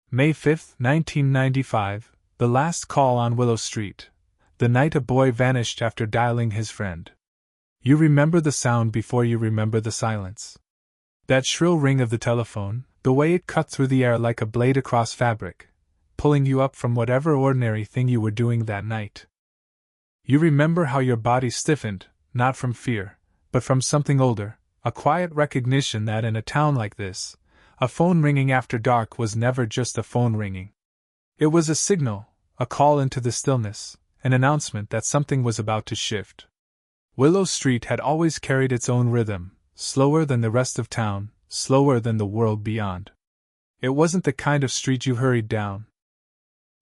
May 5, 1995, the last call on Willow Street. The night a boy vanished after dialing his friend. You remember the sound before you remember the silence. That shrill ring of the telephone, the way it cut through the air like a blade across fabric, pulling you up from whatever ordinary thing you were doing that night. You remember how your body stiffened, not from fear, but from something older, a quiet recognition that in a town like this, a phone ringing after dark was never just a phone ringing. It was a signal, a call into the stillness, an announcement that something was about to shift. Willow Street had always carried its own rhythm, slower than the rest of town, slower than the world beyond. It wasn't the kind of street you hurried down.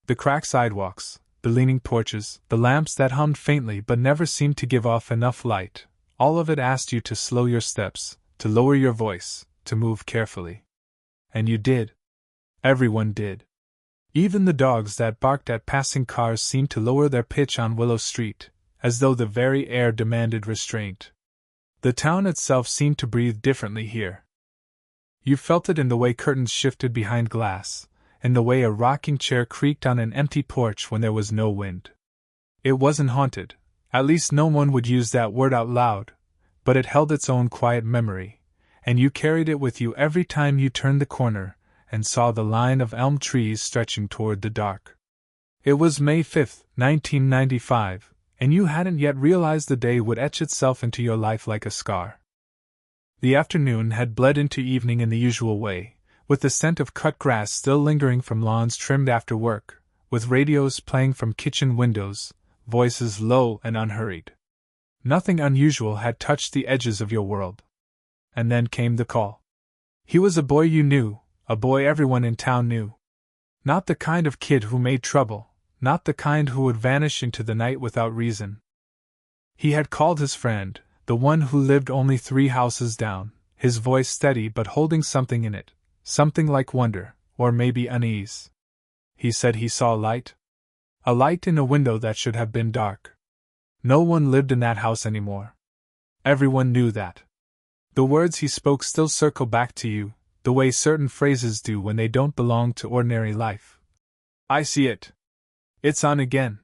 The cracked sidewalks, the leaning porches, the lamps that hummed faintly but never seemed to give off enough light, all of it asked you to slow your steps, to lower your voice, to move carefully. And you did. Everyone did. Even the dogs that barked at passing cars seemed to lower their pitch on Willow Street, as though the very air demanded restraint. The town itself seemed to breathe differently here. You felt it in the way curtains shifted behind glass, in the way a rocking chair creaked on an empty porch when there was no wind. It wasn't haunted, at least no one would use that word out loud, but it held its own quiet memory, and you carried it with you every time you turned the corner and saw the line of elm trees stretching toward the dark. It was May 5, 1995, and you hadn't yet realized the day would etch itself into your life like a scar. The afternoon had bled into evening in the usual way, with the scent of cut grass still lingering from lawns trimmed after work, with radios playing from kitchen windows, voices low and unhurried. Nothing unusual had touched the edges of your world. And then came the call. He was a boy you knew, a boy everyone in town knew. Not the kind of kid who made trouble, not the kind who would vanish into the night without reason. He had called his friend, the one who lived only 3 houses down, his voice steady but holding something in it, something like wonder, or maybe unease. He said he saw light. A light in a window that should have been dark. No one lived in that house anymore. Everyone knew that. The words he spoke still circle back to you, the way certain phrases do when they don't belong to ordinary life. I see it. It's on again.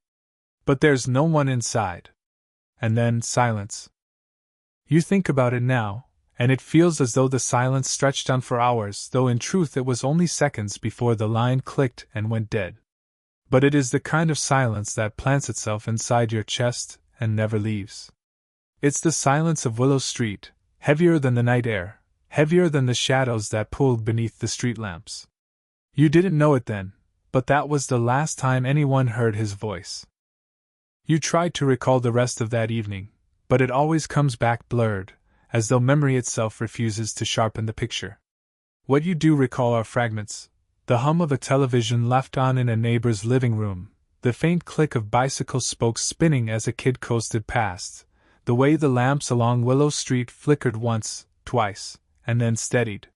But there's no one inside. And then silence. You think about it now, and it feels as though the silence stretched on for hours, though in truth it was only seconds before the line clicked and went dead. But it is the kind of silence that plants itself inside your chest and never leaves. It's the silence of Willow Street, heavier than the night air, heavier than the shadows that pulled beneath the street lamps. You didn't know it then, but that was the last time anyone heard his voice. You tried to recall the rest of that evening, but it always comes back blurred, as though memory itself refuses to sharpen the picture. What you do recall are fragments: the hum of a television left on in a neighbor's living room, the faint click of bicycle spokes spinning as a kid coasted past, the way the lamps along Willow Street flickered once, twice, and then steadied.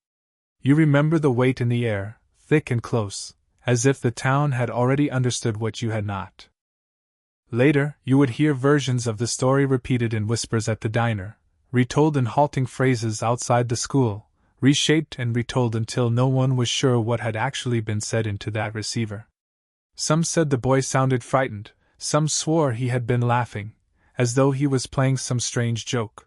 You remember the weight in the air, thick and close, as if the town had already understood what you had not. Later, you would hear versions of the story repeated in whispers at the diner, retold in halting phrases outside the school, reshaped and retold until no one was sure what had actually been said into that receiver. Some said the boy sounded frightened, some swore he had been laughing, as though he was playing some strange joke.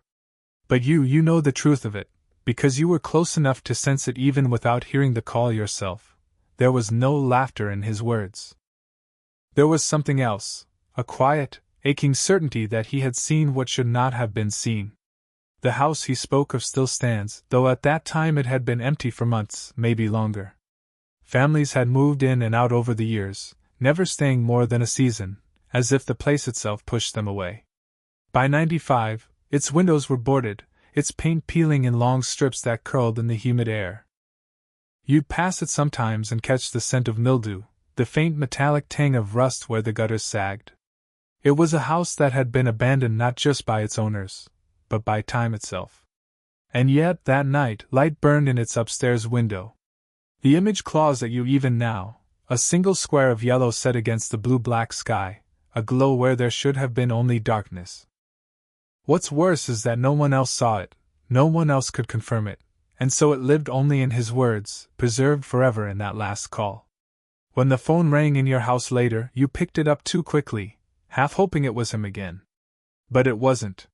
But you know the truth of it, because you were close enough to sense it even without hearing the call yourself. There was no laughter in his words. There was something else, a quiet, aching certainty that he had seen what should not have been seen. The house he spoke of still stands, though at that time it had been empty for months, maybe longer. Families had moved in and out over the years, never staying more than a season, as if the place itself pushed them away. By '95, its windows were boarded, its paint peeling in long strips that curled in the humid air. You'd pass it sometimes and catch the scent of mildew, the faint metallic tang of rust where the gutters sagged. It was a house that had been abandoned not just by its owners, but by time itself. And yet, that night, light burned in its upstairs window. The image claws at you even now, a single square of yellow set against the blue-black sky, a glow where there should have been only darkness. What's worse is that no one else saw it, no one else could confirm it, and so it lived only in his words, preserved forever in that last call. When the phone rang in your house later, you picked it up too quickly, half hoping it was him again. But it wasn't.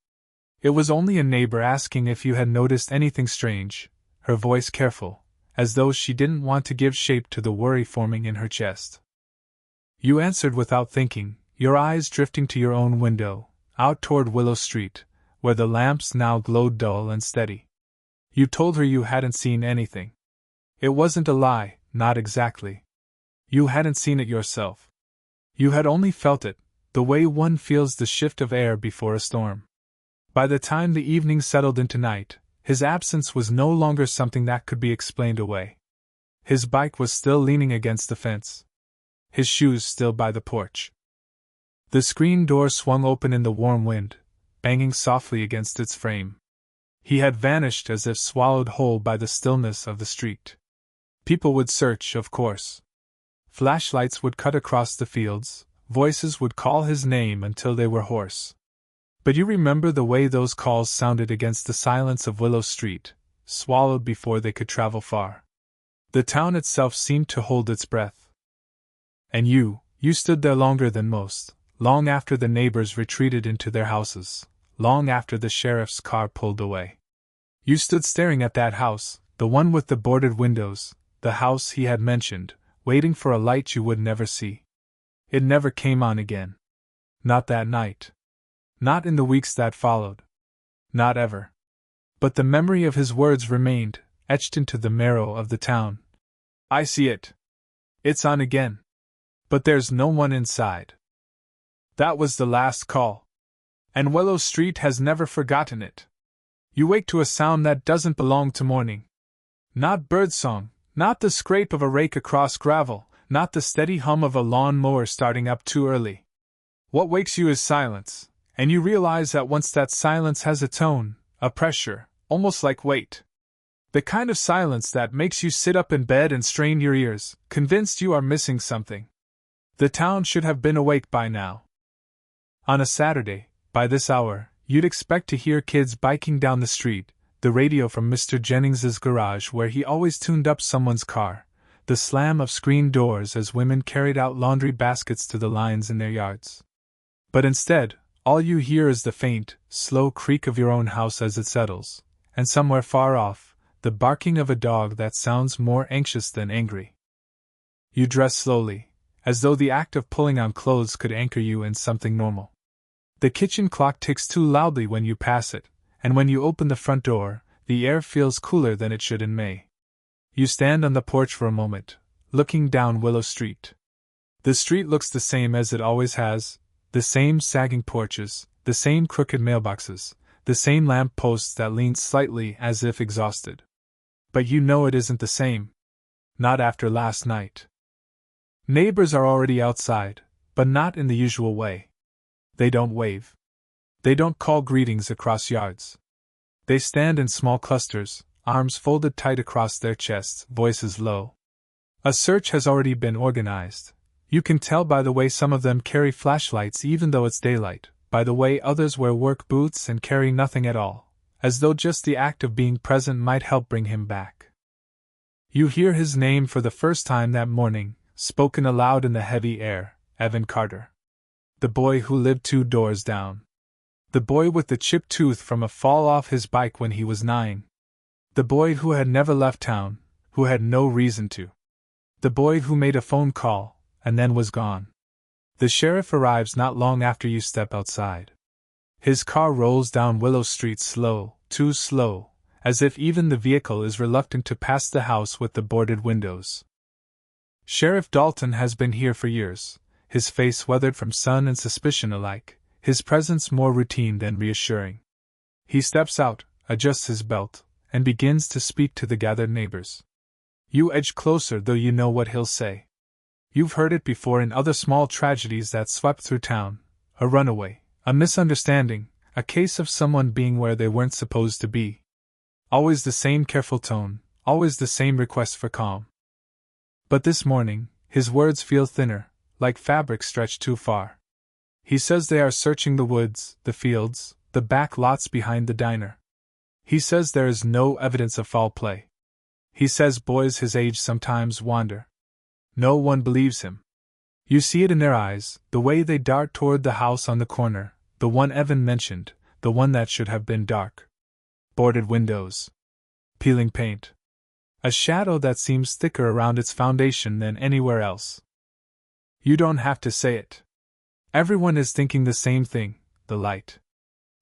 It was only a neighbor asking if you had noticed anything strange, her voice careful, as though she didn't want to give shape to the worry forming in her chest. You answered without thinking, your eyes drifting to your own window, out toward Willow Street, where the lamps now glowed dull and steady. You told her you hadn't seen anything. It wasn't a lie, not exactly. You hadn't seen it yourself. You had only felt it, the way one feels the shift of air before a storm. By the time the evening settled into night, his absence was no longer something that could be explained away. His bike was still leaning against the fence. His shoes still by the porch. The screen door swung open in the warm wind, banging softly against its frame. He had vanished as if swallowed whole by the stillness of the street. People would search, of course. Flashlights would cut across the fields, voices would call his name until they were hoarse. But you remember the way those calls sounded against the silence of Willow Street, swallowed before they could travel far. The town itself seemed to hold its breath. And you stood there longer than most, long after the neighbors retreated into their houses, long after the sheriff's car pulled away. You stood staring at that house, the one with the boarded windows, the house he had mentioned, waiting for a light you would never see. It never came on again. Not that night. Not in the weeks that followed. Not ever. But the memory of his words remained, etched into the marrow of the town. I see it. It's on again. But there's no one inside. That was the last call. And Willow Street has never forgotten it. You wake to a sound that doesn't belong to morning. Not birdsong, not the scrape of a rake across gravel, not the steady hum of a lawn mower starting up too early. What wakes you is silence. And you realize that once that silence has a tone, a pressure, almost like weight. The kind of silence that makes you sit up in bed and strain your ears, convinced you are missing something. The town should have been awake by now. On a Saturday, by this hour, you'd expect to hear kids biking down the street, the radio from Mr. Jennings's garage where he always tuned up someone's car, the slam of screen doors as women carried out laundry baskets to the lines in their yards. But instead, all you hear is the faint, slow creak of your own house as it settles, and somewhere far off, the barking of a dog that sounds more anxious than angry. You dress slowly, as though the act of pulling on clothes could anchor you in something normal. The kitchen clock ticks too loudly when you pass it, and when you open the front door, the air feels cooler than it should in May. You stand on the porch for a moment, looking down Willow Street. The street looks the same as it always has. The same sagging porches, the same crooked mailboxes, the same lamp posts that lean slightly as if exhausted. But you know it isn't the same. Not after last night. Neighbors are already outside, but not in the usual way. They don't wave. They don't call greetings across yards. They stand in small clusters, arms folded tight across their chests, voices low. A search has already been organized. You can tell by the way some of them carry flashlights even though it's daylight, by the way others wear work boots and carry nothing at all, as though just the act of being present might help bring him back. You hear his name for the first time that morning, spoken aloud in the heavy air, Evan Carter. The boy who lived 2 doors down. The boy with the chipped tooth from a fall off his bike when he was 9. The boy who had never left town, who had no reason to. The boy who made a phone call, and then was gone. The sheriff arrives not long after you step outside. His car rolls down Willow Street slow, too slow, as if even the vehicle is reluctant to pass the house with the boarded windows. Sheriff Dalton has been here for years, his face weathered from sun and suspicion alike, his presence more routine than reassuring. He steps out, adjusts his belt, and begins to speak to the gathered neighbors. You edge closer though you know what he'll say. You've heard it before in other small tragedies that swept through town. A runaway, a misunderstanding, a case of someone being where they weren't supposed to be. Always the same careful tone, always the same request for calm. But this morning, his words feel thinner, like fabric stretched too far. He says they are searching the woods, the fields, the back lots behind the diner. He says there is no evidence of foul play. He says boys his age sometimes wander. No one believes him. You see it in their eyes, the way they dart toward the house on the corner, the one Evan mentioned, the one that should have been dark. Boarded windows. Peeling paint. A shadow that seems thicker around its foundation than anywhere else. You don't have to say it. Everyone is thinking the same thing, the light.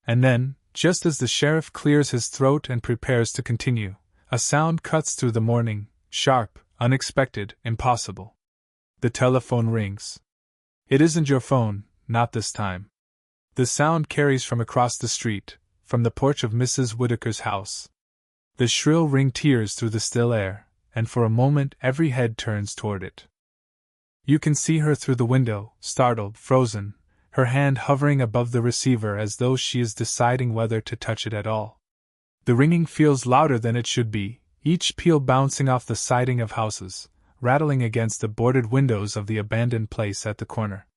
And then, just as the sheriff clears his throat and prepares to continue, a sound cuts through the morning, sharp, unexpected, impossible. The telephone rings. It isn't your phone, not this time. The sound carries from across the street, from the porch of Mrs. Whitaker's house. The shrill ring tears through the still air, and for a moment every head turns toward it. You can see her through the window, startled, frozen, her hand hovering above the receiver as though she is deciding whether to touch it at all. The ringing feels louder than it should be, each peal bouncing off the siding of houses, rattling against the boarded windows of the abandoned place at the corner.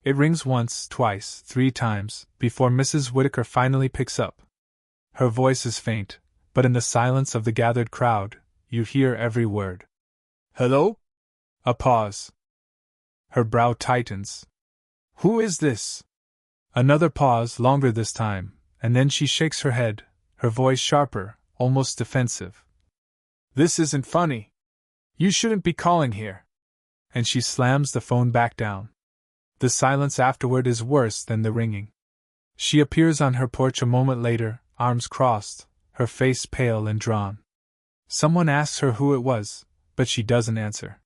It rings once, twice, 3 times, before Mrs. Whitaker finally picks up. Her voice is faint, but in the silence of the gathered crowd, you hear every word. "Hello?" A pause. Her brow tightens. "Who is this?" Another pause, longer this time, and then she shakes her head, her voice sharper, almost defensive. "This isn't funny. You shouldn't be calling here." And she slams the phone back down. The silence afterward is worse than the ringing. She appears on her porch a moment later, arms crossed, her face pale and drawn. Someone asks her who it was, but she doesn't answer.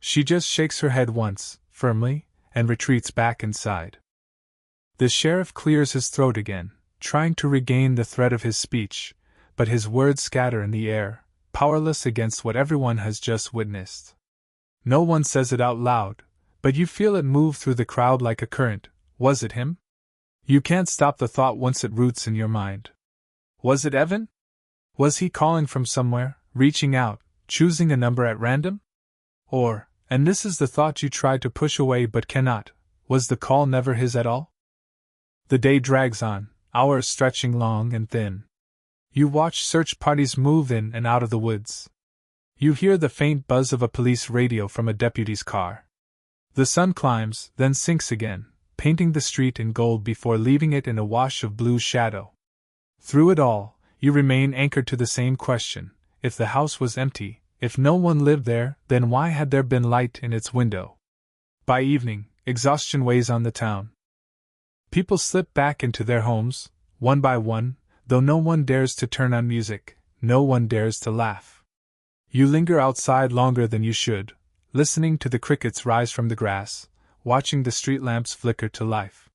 She just shakes her head once, firmly, and retreats back inside. The sheriff clears his throat again, trying to regain the thread of his speech, but his words scatter in the air, powerless against what everyone has just witnessed. No one says it out loud, but you feel it move through the crowd like a current. Was it him? You can't stop the thought once it roots in your mind. Was it Evan? Was he calling from somewhere, reaching out, choosing a number at random? Or, and this is the thought you try to push away but cannot, was the call never his at all? The day drags on, hours stretching long and thin. You watch search parties move in and out of the woods. You hear the faint buzz of a police radio from a deputy's car. The sun climbs, then sinks again, painting the street in gold before leaving it in a wash of blue shadow. Through it all, you remain anchored to the same question: if the house was empty, if no one lived there, then why had there been light in its window? By evening, exhaustion weighs on the town. People slip back into their homes, one by one, though no one dares to turn on music, no one dares to laugh. You linger outside longer than you should, listening to the crickets rise from the grass, watching the street lamps flicker to life.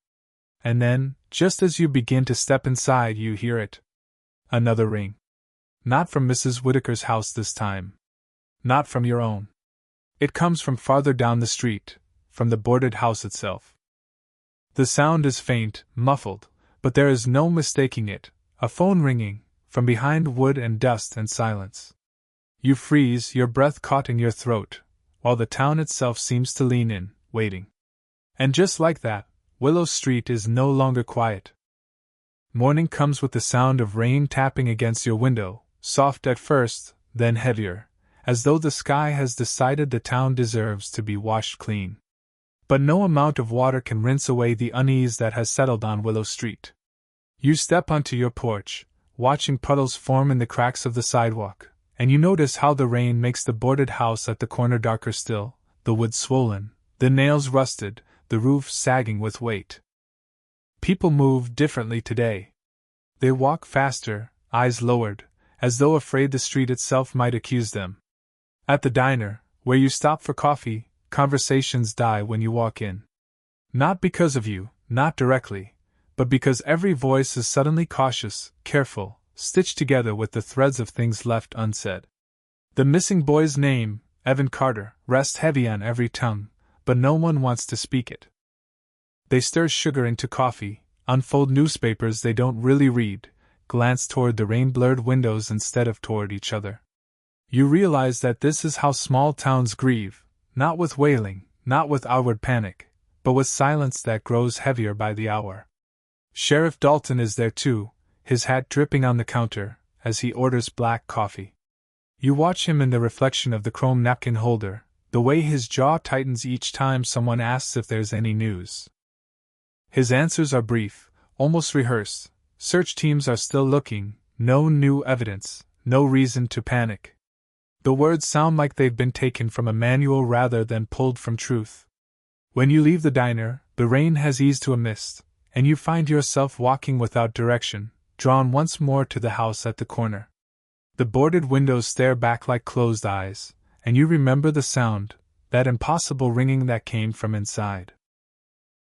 And then, just as you begin to step inside, you hear it. Another ring. Not from Mrs. Whitaker's house this time. Not from your own. It comes from farther down the street, from the boarded house itself. The sound is faint, muffled, but there is no mistaking it, a phone ringing, from behind wood and dust and silence. You freeze, your breath caught in your throat, while the town itself seems to lean in, waiting. And just like that, Willow Street is no longer quiet. Morning comes with the sound of rain tapping against your window, soft at first, then heavier, as though the sky has decided the town deserves to be washed clean. But no amount of water can rinse away the unease that has settled on Willow Street. You step onto your porch, watching puddles form in the cracks of the sidewalk, and you notice how the rain makes the boarded house at the corner darker still, the wood swollen, the nails rusted, the roof sagging with weight. People move differently today. They walk faster, eyes lowered, as though afraid the street itself might accuse them. At the diner, where you stop for coffee, conversations die when you walk in. Not because of you, not directly, but because every voice is suddenly cautious, careful, stitched together with the threads of things left unsaid. The missing boy's name, Evan Carter, rests heavy on every tongue, but no one wants to speak it. They stir sugar into coffee, unfold newspapers they don't really read, glance toward the rain-blurred windows instead of toward each other. You realize that this is how small towns grieve, not with wailing, not with outward panic, but with silence that grows heavier by the hour. Sheriff Dalton is there too, his hat dripping on the counter, as he orders black coffee. You watch him in the reflection of the chrome napkin holder, the way his jaw tightens each time someone asks if there's any news. His answers are brief, almost rehearsed. Search teams are still looking, no new evidence, no reason to panic. The words sound like they've been taken from a manual rather than pulled from truth. When you leave the diner, the rain has eased to a mist, and you find yourself walking without direction, drawn once more to the house at the corner. The boarded windows stare back like closed eyes, and you remember the sound, that impossible ringing that came from inside.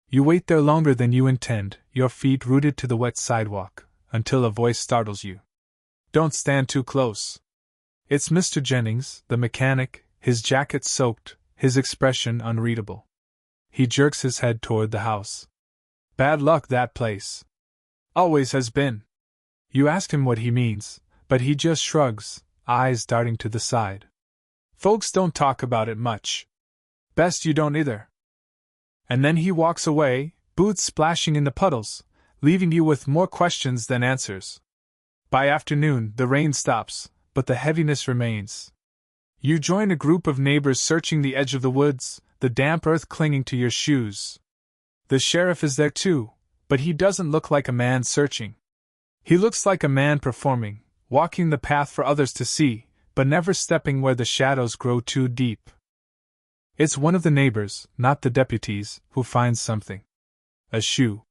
You wait there longer than you intend, your feet rooted to the wet sidewalk, until a voice startles you. Don't stand too close. It's Mr. Jennings, the mechanic, his jacket soaked, his expression unreadable. He jerks his head toward the house. Bad luck, that place. Always has been. You ask him what he means, but he just shrugs, eyes darting to the side. Folks don't talk about it much. Best you don't either. And then he walks away, boots splashing in the puddles, leaving you with more questions than answers. By afternoon, the rain stops, but the heaviness remains. You join a group of neighbors searching the edge of the woods, the damp earth clinging to your shoes. The sheriff is there too, but he doesn't look like a man searching. He looks like a man performing, walking the path for others to see, but never stepping where the shadows grow too deep. It's one of the neighbors, not the deputies, who finds something. A shoe.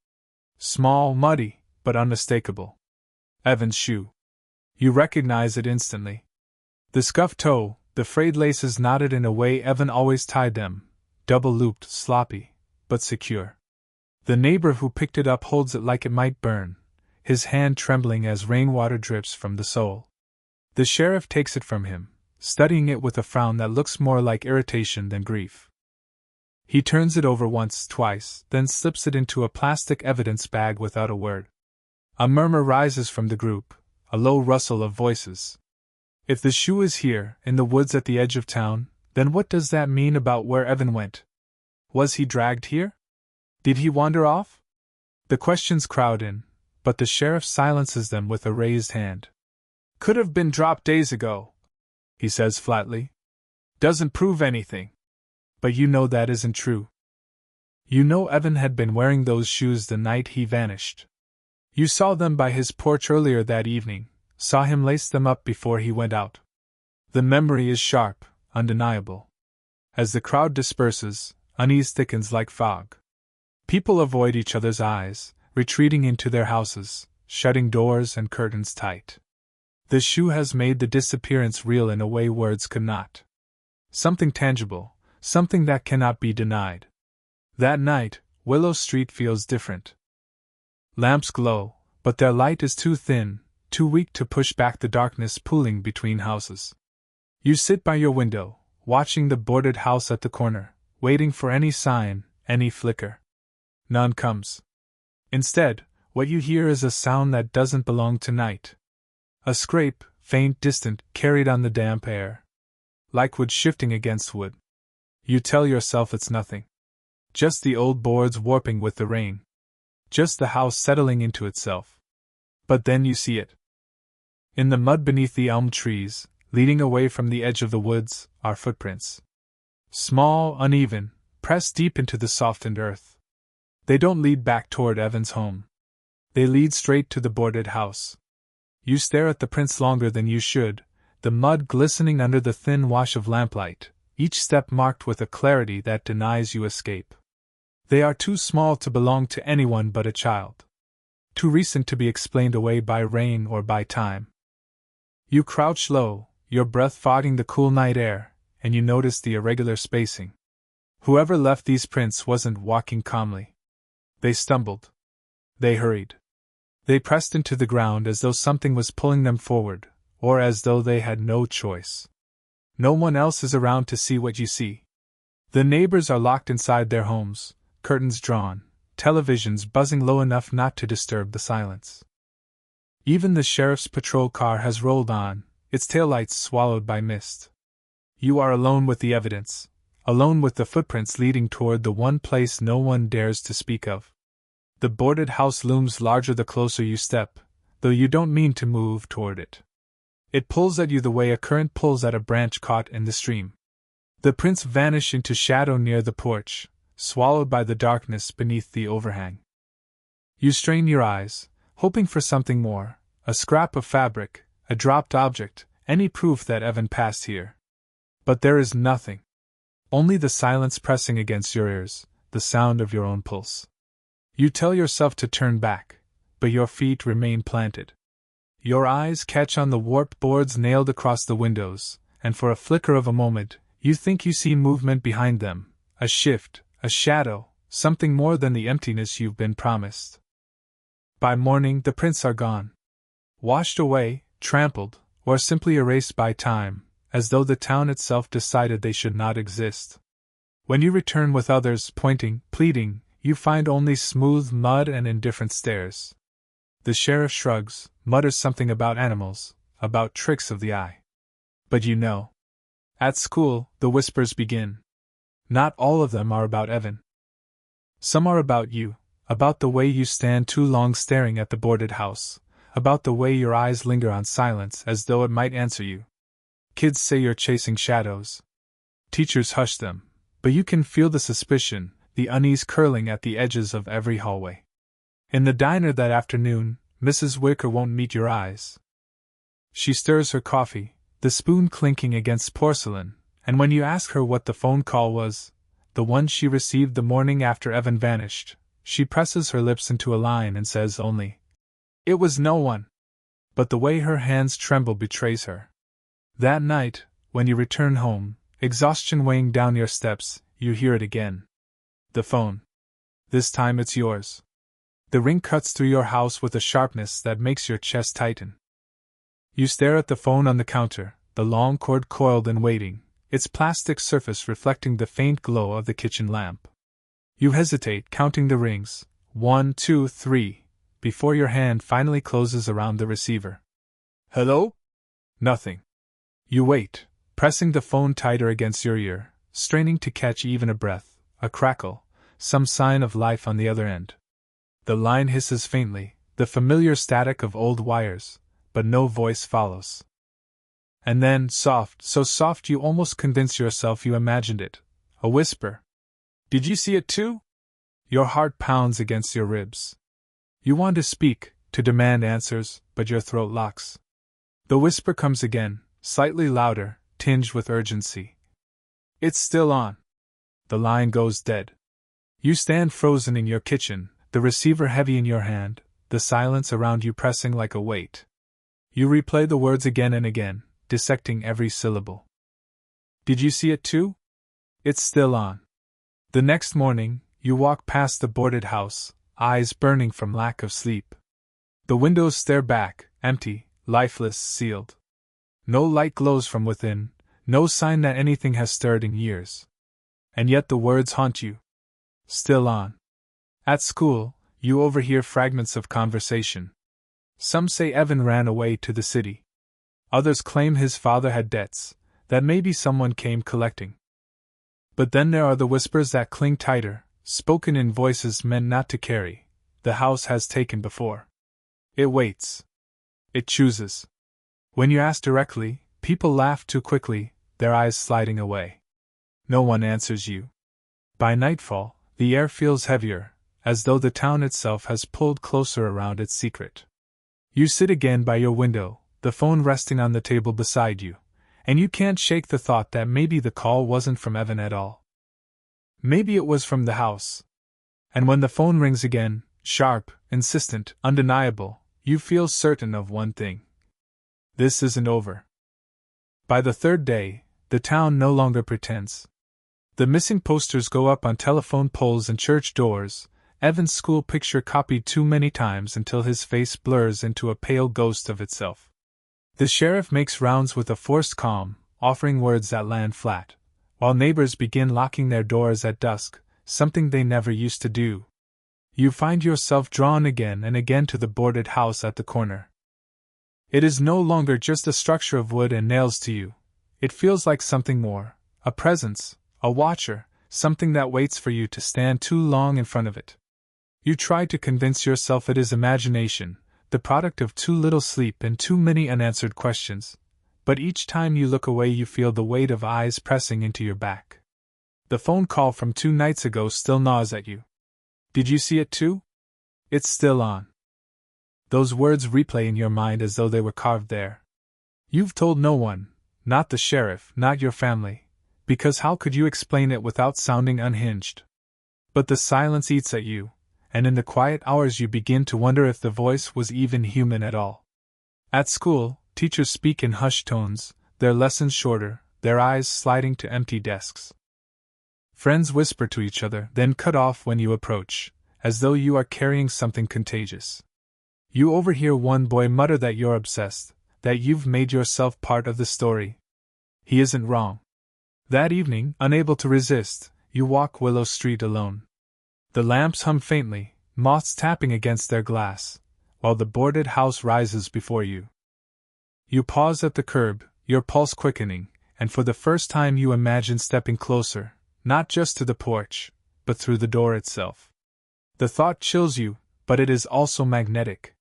Small, muddy, but unmistakable. Evan's shoe. You recognize it instantly. The scuffed toe, the frayed laces knotted in a way Evan always tied them, double-looped, sloppy, but secure. The neighbor who picked it up holds it like it might burn, his hand trembling as rainwater drips from the sole. The sheriff takes it from him, studying it with a frown that looks more like irritation than grief. He turns it over once, twice, then slips it into a plastic evidence bag without a word. A murmur rises from the group, a low rustle of voices. If the shoe is here, in the woods at the edge of town, then what does that mean about where Evan went? Was he dragged here? Did he wander off? The questions crowd in, but the sheriff silences them with a raised hand. Could have been dropped days ago, he says flatly. Doesn't prove anything. But you know that isn't true. You know Evan had been wearing those shoes the night he vanished. You saw them by his porch earlier that evening, saw him lace them up before he went out. The memory is sharp, undeniable. As the crowd disperses, unease thickens like fog. People avoid each other's eyes, retreating into their houses, shutting doors and curtains tight. The shoe has made the disappearance real in a way words could not. Something tangible, something that cannot be denied. That night, Willow Street feels different. Lamps glow, but their light is too thin, too weak to push back the darkness pooling between houses. You sit by your window, watching the boarded house at the corner, waiting for any sign, any flicker. None comes. Instead, what you hear is a sound that doesn't belong to night. A scrape, faint, distant, carried on the damp air. Like wood shifting against wood. You tell yourself it's nothing. Just the old boards warping with the rain. Just the house settling into itself. But then you see it. In the mud beneath the elm trees, leading away from the edge of the woods, are footprints. Small, uneven, pressed deep into the softened earth. They don't lead back toward Evan's home. They lead straight to the boarded house. You stare at the prints longer than you should, the mud glistening under the thin wash of lamplight, each step marked with a clarity that denies you escape. They are too small to belong to anyone but a child. Too recent to be explained away by rain or by time. You crouch low, your breath fogging the cool night air, and you notice the irregular spacing. Whoever left these prints wasn't walking calmly. They stumbled. They hurried. They pressed into the ground as though something was pulling them forward, or as though they had no choice. No one else is around to see what you see. The neighbors are locked inside their homes, curtains drawn, televisions buzzing low enough not to disturb the silence. Even the sheriff's patrol car has rolled on, its taillights swallowed by mist. You are alone with the evidence, alone with the footprints leading toward the one place no one dares to speak of. The boarded house looms larger the closer you step, though you don't mean to move toward it. It pulls at you the way a current pulls at a branch caught in the stream. The prints vanish into shadow near the porch, swallowed by the darkness beneath the overhang. You strain your eyes, hoping for something more, a scrap of fabric, a dropped object, any proof that Evan passed here. But there is nothing. Only the silence pressing against your ears, the sound of your own pulse. You tell yourself to turn back, but your feet remain planted. Your eyes catch on the warped boards nailed across the windows, and for a flicker of a moment, you think you see movement behind them, a shift, a shadow, something more than the emptiness you've been promised. By morning, the prints are gone. Washed away, trampled, or simply erased by time, as though the town itself decided they should not exist. When you return with others pointing, pleading, you find only smooth mud and indifferent stares. The sheriff shrugs, mutters something about animals, about tricks of the eye. But you know. At school, the whispers begin. Not all of them are about Evan. Some are about you, about the way you stand too long staring at the boarded house, about the way your eyes linger on silence as though it might answer you. Kids say you're chasing shadows. Teachers hush them, but you can feel the suspicion, the unease curling at the edges of every hallway. In the diner that afternoon, Mrs. Wicker won't meet your eyes. She stirs her coffee, the spoon clinking against porcelain, and when you ask her what the phone call was, the one she received the morning after Evan vanished, she presses her lips into a line and says only, "It was no one." But the way her hands tremble betrays her. That night, when you return home, exhaustion weighing down your steps, you hear it again. The phone. This time it's yours. The ring cuts through your house with a sharpness that makes your chest tighten. You stare at the phone on the counter, the long cord coiled and waiting, its plastic surface reflecting the faint glow of the kitchen lamp. You hesitate, counting the rings, 1, 2, 3, before your hand finally closes around the receiver. Hello? Nothing. You wait, pressing the phone tighter against your ear, straining to catch even a breath, a crackle, some sign of life on the other end. The line hisses faintly, the familiar static of old wires, but no voice follows. And then, soft, so soft you almost convince yourself you imagined it, a whisper. Did you see it too? Your heart pounds against your ribs. You want to speak, to demand answers, but your throat locks. The whisper comes again, slightly louder, tinged with urgency. It's still on. The line goes dead. You stand frozen in your kitchen, the receiver heavy in your hand, the silence around you pressing like a weight. You replay the words again and again, dissecting every syllable. Did you see it too? It's still on. The next morning, you walk past the boarded house, eyes burning from lack of sleep. The windows stare back, empty, lifeless, sealed. No light glows from within, no sign that anything has stirred in years. And yet the words haunt you. Still on. At school, you overhear fragments of conversation. Some say Evan ran away to the city. Others claim his father had debts, that maybe someone came collecting. But then there are the whispers that cling tighter, spoken in voices meant not to carry. The house has taken before. It waits. It chooses. When you ask directly, people laugh too quickly, their eyes sliding away. No one answers you. By nightfall, the air feels heavier, as though the town itself has pulled closer around its secret. You sit again by your window, the phone resting on the table beside you, and you can't shake the thought that maybe the call wasn't from Evan at all. Maybe it was from the house. And when the phone rings again, sharp, insistent, undeniable, you feel certain of one thing. This isn't over. By the third day, the town no longer pretends. The missing posters go up on telephone poles and church doors, Evan's school picture copied too many times until his face blurs into a pale ghost of itself. The sheriff makes rounds with a forced calm, offering words that land flat, while neighbors begin locking their doors at dusk, something they never used to do. You find yourself drawn again and again to the boarded house at the corner. It is no longer just a structure of wood and nails to you. It feels like something more, a presence, a watcher, something that waits for you to stand too long in front of it. You try to convince yourself it is imagination, the product of too little sleep and too many unanswered questions, but each time you look away you feel the weight of eyes pressing into your back. The phone call from 2 nights ago still gnaws at you. Did you see it too? It's still on. Those words replay in your mind as though they were carved there. You've told no one, not the sheriff, not your family, because how could you explain it without sounding unhinged? But the silence eats at you, and in the quiet hours you begin to wonder if the voice was even human at all. At school, teachers speak in hushed tones, their lessons shorter, their eyes sliding to empty desks. Friends whisper to each other, then cut off when you approach, as though you are carrying something contagious. You overhear one boy mutter that you're obsessed, that you've made yourself part of the story. He isn't wrong. That evening, unable to resist, you walk Willow Street alone. The lamps hum faintly, moths tapping against their glass, while the boarded house rises before you. You pause at the curb, your pulse quickening, and for the first time you imagine stepping closer, not just to the porch, but through the door itself. The thought chills you, but it is also magnetic.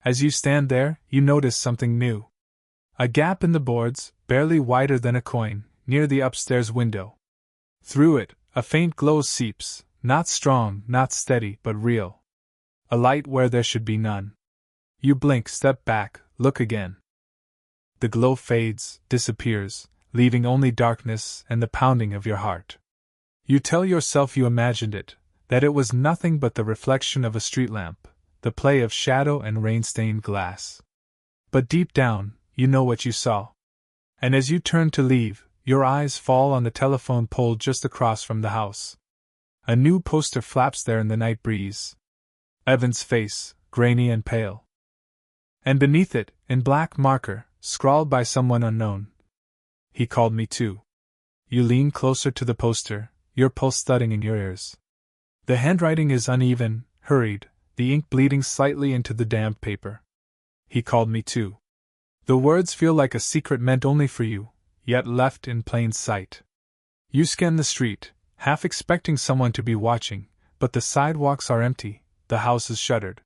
As you stand there, you notice something new. A gap in the boards, barely wider than a coin, near the upstairs window. Through it, a faint glow seeps, not strong, not steady, but real. A light where there should be none. You blink, step back, look again. The glow fades, disappears, leaving only darkness and the pounding of your heart. You tell yourself you imagined it, that it was nothing but the reflection of a street lamp, the play of shadow and rain-stained glass. But deep down, you know what you saw. And as you turn to leave, your eyes fall on the telephone pole just across from the house. A new poster flaps there in the night breeze. Evan's face, grainy and pale. And beneath it, in black marker, scrawled by someone unknown, "He called me too." You lean closer to the poster, your pulse thudding in your ears. The handwriting is uneven, hurried, the ink bleeding slightly into the damp paper. "He called me too." The words feel like a secret meant only for you, yet left in plain sight. You scan the street, half expecting someone to be watching, but the sidewalks are empty, the house is shuttered.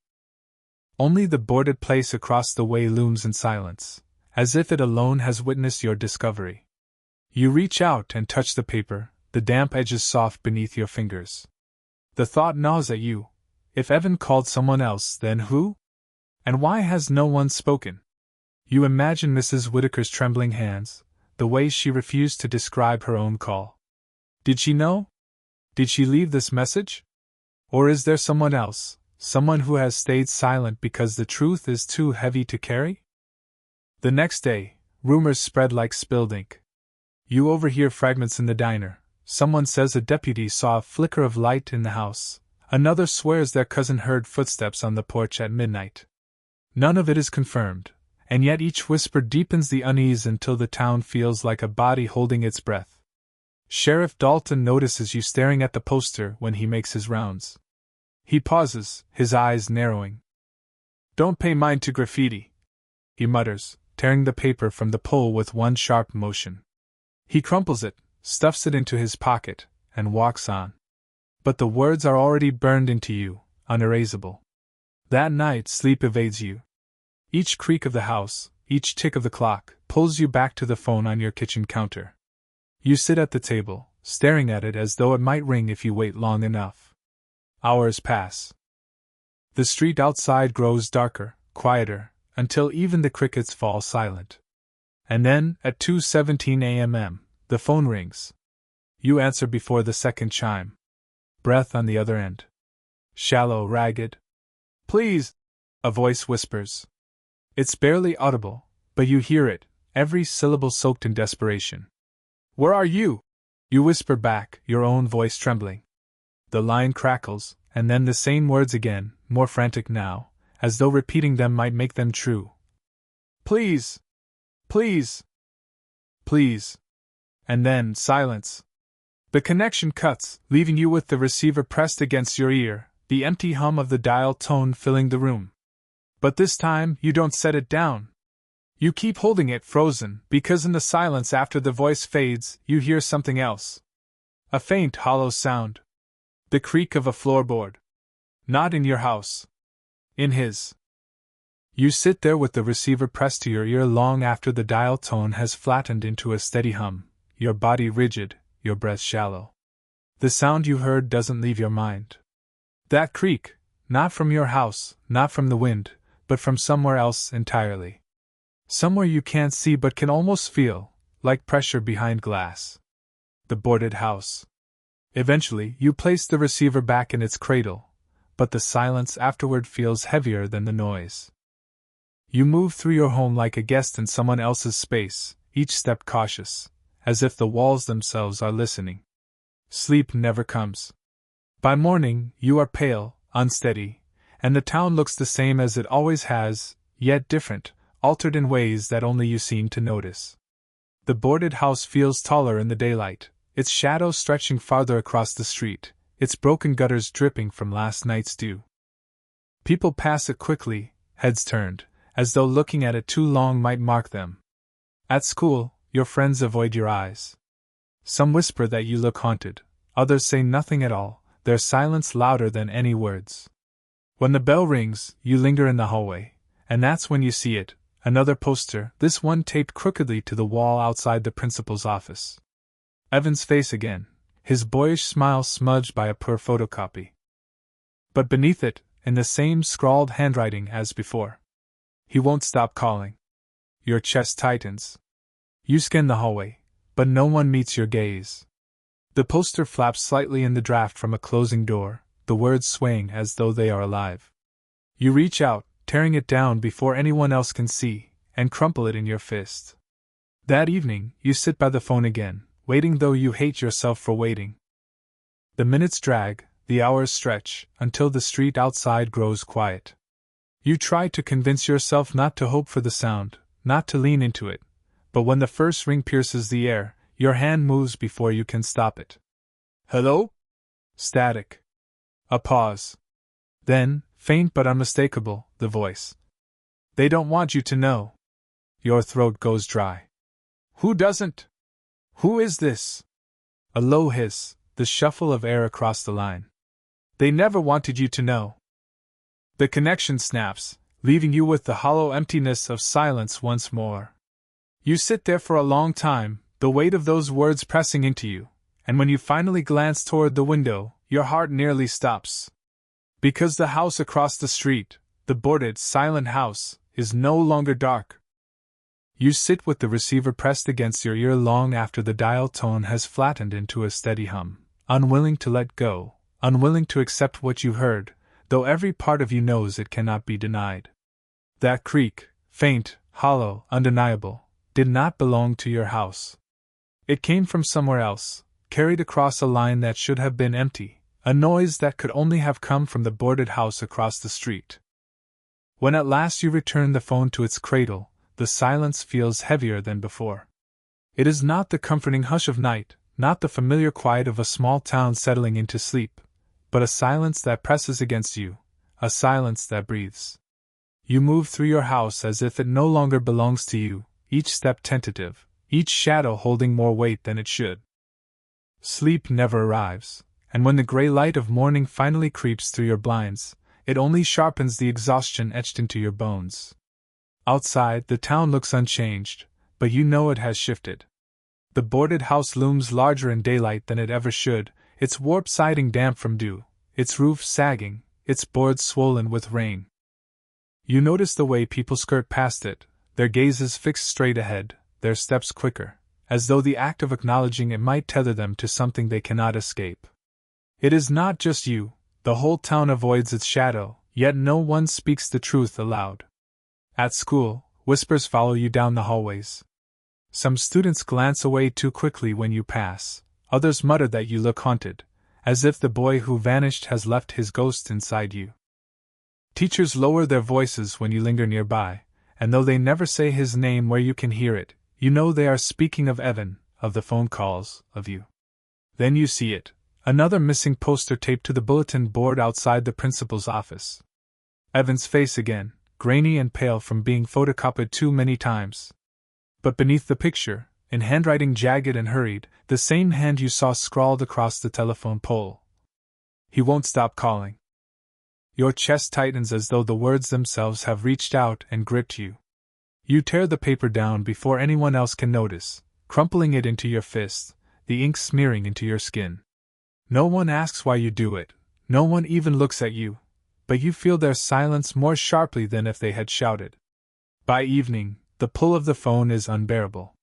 Only the boarded place across the way looms in silence, as if it alone has witnessed your discovery. You reach out and touch the paper, the damp edges soft beneath your fingers. The thought gnaws at you. If Evan called someone else, then who? And why has no one spoken? You imagine Mrs. Whitaker's trembling hands, the way she refused to describe her own call. Did she know? Did she leave this message? Or is there someone else, someone who has stayed silent because the truth is too heavy to carry? The next day, rumors spread like spilled ink. You overhear fragments in the diner. Someone says a deputy saw a flicker of light in the house. Another swears their cousin heard footsteps on the porch at midnight. None of it is confirmed, and yet each whisper deepens the unease until the town feels like a body holding its breath. Sheriff Dalton notices you staring at the poster when he makes his rounds. He pauses, his eyes narrowing. "Don't pay mind to graffiti," he mutters, tearing the paper from the pole with one sharp motion. He crumples it, stuffs it into his pocket, and walks on. But the words are already burned into you, unerasable. That night sleep evades you. Each creak of the house, each tick of the clock, pulls you back to the phone on your kitchen counter. You sit at the table, staring at it as though it might ring if you wait long enough. Hours pass. The street outside grows darker, quieter, until even the crickets fall silent. And then, at 2:17 a.m., the phone rings. You answer before the second chime. Breath on the other end. Shallow, ragged. "Please," a voice whispers. It's barely audible, but you hear it, every syllable soaked in desperation. "Where are you?" You whisper back, your own voice trembling. The line crackles, and then the same words again, more frantic now, as though repeating them might make them true. "Please! Please! Please!" And then, silence. The connection cuts, leaving you with the receiver pressed against your ear, the empty hum of the dial tone filling the room. But this time, you don't set it down. You keep holding it frozen, because in the silence after the voice fades, you hear something else. A faint, hollow sound. The creak of a floorboard. Not in your house. In his. You sit there with the receiver pressed to your ear long after the dial tone has flattened into a steady hum, your body rigid, your breath shallow. The sound you heard doesn't leave your mind. That creak, not from your house, not from the wind, but from somewhere else entirely. Somewhere you can't see but can almost feel, like pressure behind glass. The boarded house. Eventually, you place the receiver back in its cradle, but the silence afterward feels heavier than the noise. You move through your home like a guest in someone else's space, each step cautious, as if the walls themselves are listening. Sleep never comes. By morning, you are pale, unsteady, and the town looks the same as it always has, yet different, altered in ways that only you seem to notice. The boarded house feels taller in the daylight, its shadow stretching farther across the street, its broken gutters dripping from last night's dew. People pass it quickly, heads turned, as though looking at it too long might mark them. At school, your friends avoid your eyes. Some whisper that you look haunted, others say nothing at all, their silence louder than any words. When the bell rings, you linger in the hallway, and that's when you see it, another poster, this one taped crookedly to the wall outside the principal's office. Evan's face again, his boyish smile smudged by a poor photocopy. But beneath it, in the same scrawled handwriting as before, he won't stop calling. Your chest tightens. You scan the hallway, but no one meets your gaze. The poster flaps slightly in the draft from a closing door, the words swaying as though they are alive. You reach out, tearing it down before anyone else can see, and crumple it in your fist. That evening, you sit by the phone again, waiting though you hate yourself for waiting. The minutes drag, the hours stretch, until the street outside grows quiet. You try to convince yourself not to hope for the sound, not to lean into it, but when the first ring pierces the air, your hand moves before you can stop it. Hello? Static. A pause. Then, faint but unmistakable, the voice. They don't want you to know. Your throat goes dry. Who doesn't? Who is this? A low hiss, the shuffle of air across the line. They never wanted you to know. The connection snaps, leaving you with the hollow emptiness of silence once more. You sit there for a long time, the weight of those words pressing into you, and when you finally glance toward the window, your heart nearly stops. Because the house across the street, the boarded, silent house, is no longer dark. You sit with the receiver pressed against your ear long after the dial tone has flattened into a steady hum, unwilling to let go, unwilling to accept what you heard, though every part of you knows it cannot be denied. That creak, faint, hollow, undeniable, did not belong to your house. It came from somewhere else, carried across a line that should have been empty, a noise that could only have come from the boarded house across the street. When at last you return the phone to its cradle, the silence feels heavier than before. It is not the comforting hush of night, not the familiar quiet of a small town settling into sleep, but a silence that presses against you, a silence that breathes. You move through your house as if it no longer belongs to you, each step tentative, each shadow holding more weight than it should. Sleep never arrives, and when the gray light of morning finally creeps through your blinds, it only sharpens the exhaustion etched into your bones. Outside, the town looks unchanged, but you know it has shifted. The boarded house looms larger in daylight than it ever should, its warped siding damp from dew, its roof sagging, its boards swollen with rain. You notice the way people skirt past it, their gazes fixed straight ahead, their steps quicker, as though the act of acknowledging it might tether them to something they cannot escape. It is not just you, the whole town avoids its shadow, yet no one speaks the truth aloud. At school, whispers follow you down the hallways. Some students glance away too quickly when you pass, others mutter that you look haunted, as if the boy who vanished has left his ghost inside you. Teachers lower their voices when you linger nearby, and though they never say his name where you can hear it, you know they are speaking of Evan, of the phone calls, of you. Then you see it, another missing poster taped to the bulletin board outside the principal's office. Evan's face again, grainy and pale from being photocopied too many times. But beneath the picture, in handwriting jagged and hurried, the same hand you saw scrawled across the telephone pole. He won't stop calling. Your chest tightens as though the words themselves have reached out and gripped you. You tear the paper down before anyone else can notice, crumpling it into your fist, the ink smearing into your skin. No one asks why you do it, no one even looks at you, but you feel their silence more sharply than if they had shouted. By evening, the pull of the phone is unbearable.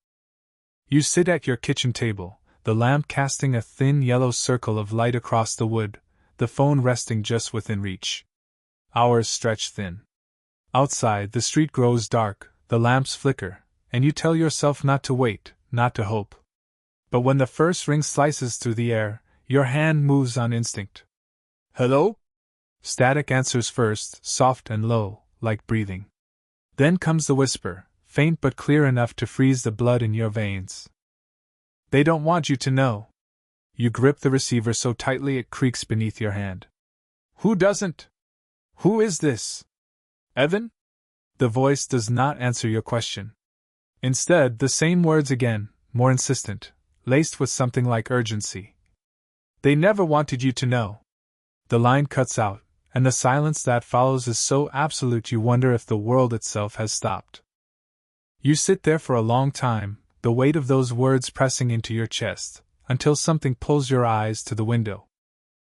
You sit at your kitchen table, the lamp casting a thin yellow circle of light across the wood, the phone resting just within reach. Hours stretch thin. Outside, the street grows dark, the lamps flicker, and you tell yourself not to wait, not to hope. But when the first ring slices through the air, your hand moves on instinct. Hello? Static answers first, soft and low, like breathing. Then comes the whisper, faint but clear enough to freeze the blood in your veins. They don't want you to know. You grip the receiver so tightly it creaks beneath your hand. Who doesn't? Who is this? Evan? The voice does not answer your question. Instead, the same words again, more insistent, laced with something like urgency. They never wanted you to know. The line cuts out, and the silence that follows is so absolute you wonder if the world itself has stopped. You sit there for a long time, the weight of those words pressing into your chest, until something pulls your eyes to the window.